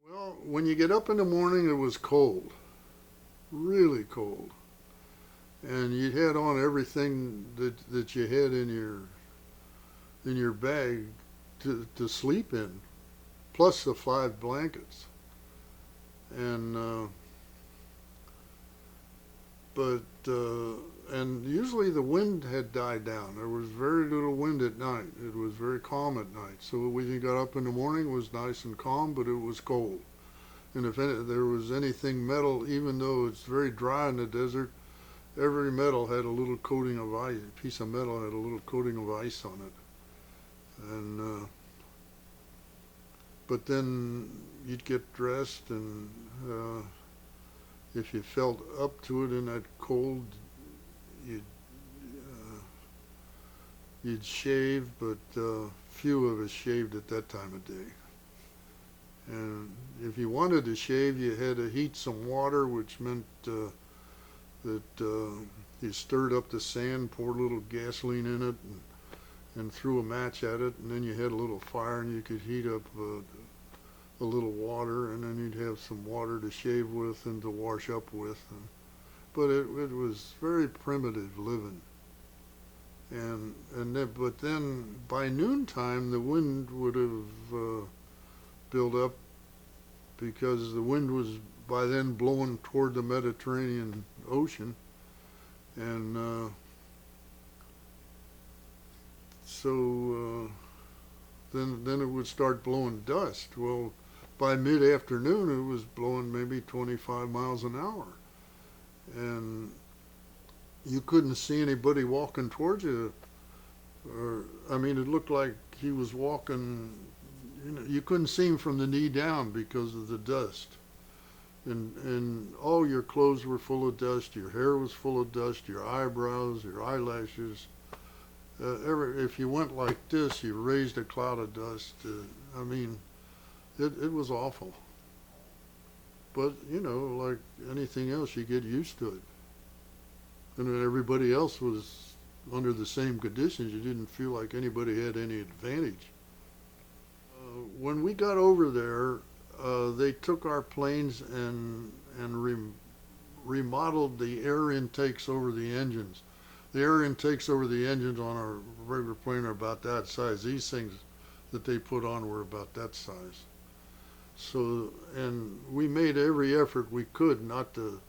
Well, when you get up in the morning, it was cold, really cold, and you had on everything that you had in your bag to sleep in, plus the five blankets. And but and usually the wind had died down. There was very little wind at night. It was very calm at night. So when you got up in the morning, it was nice and calm, but it was cold. And if there was anything metal, even though it's very dry in the desert, every metal had a little coating of ice. A piece of metal had a little coating of ice on it. And but then you'd get dressed, and if you felt up to it in that cold, you'd uh, you'd shave. But few of us shaved at that time of day. And if you wanted to shave, you had to heat some water, which meant that you stirred up the sand, poured a little gasoline in it, and threw a match at it, and then you had a little fire, and you could heat up a little water, and then you'd have some water to shave with and to wash up with. But it was very primitive living. But then by noontime, the wind would have built up, because the wind was by then blowing toward the Mediterranean Ocean, and so then it would start blowing dust. Well, by mid-afternoon, it was blowing maybe 25 miles an hour, and you couldn't see anybody walking towards you. Or I mean, it looked like he was walking. You couldn't see him from the knee down because of the dust. And all your clothes were full of dust, your hair was full of dust, your eyebrows, your eyelashes. If you went like this, you raised a cloud of dust. I mean, it was awful. But, like anything else, you get used to it. And then everybody else was under the same conditions. You didn't feel like anybody had any advantage. When we got over there, they took our planes and remodeled the air intakes over the engines. The air intakes over the engines on our regular plane are about that size. These things that they put on were about that size. So, and we made every effort we could not to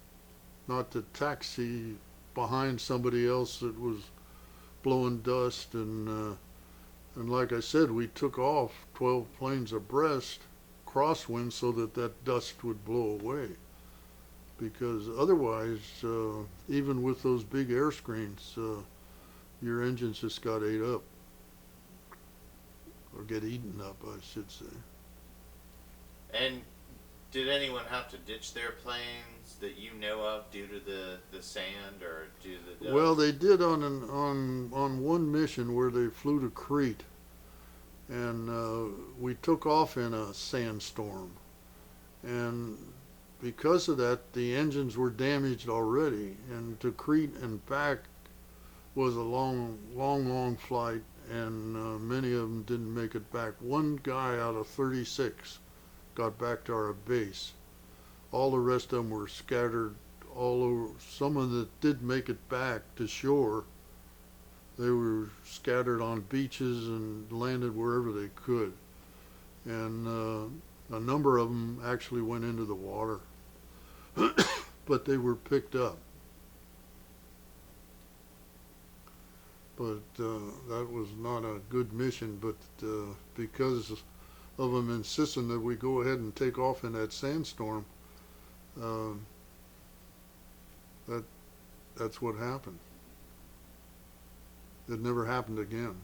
taxi behind somebody else that was blowing dust. And like I said, we took off 12 planes abreast, crosswind, so that dust would blow away. Because otherwise, even with those big air screens, your engines just got ate up, or get eaten up, I should say. And did anyone have to ditch their planes that you know of due to the sand or due to the dust? Well, they did on one mission where they flew to Crete, and we took off in a sandstorm, and because of that, the engines were damaged already, and to Crete and back was a long flight, and many of them didn't make it back. One guy out of 36 got back to our base. All the rest of them were scattered all over. Some of them that did make it back to shore, they were scattered on beaches and landed wherever they could. And a number of them actually went into the water, but they were picked up. But that was not a good mission, but because of them insisting that we go ahead and take off in that sandstorm, uh, that's what happened. It never happened again.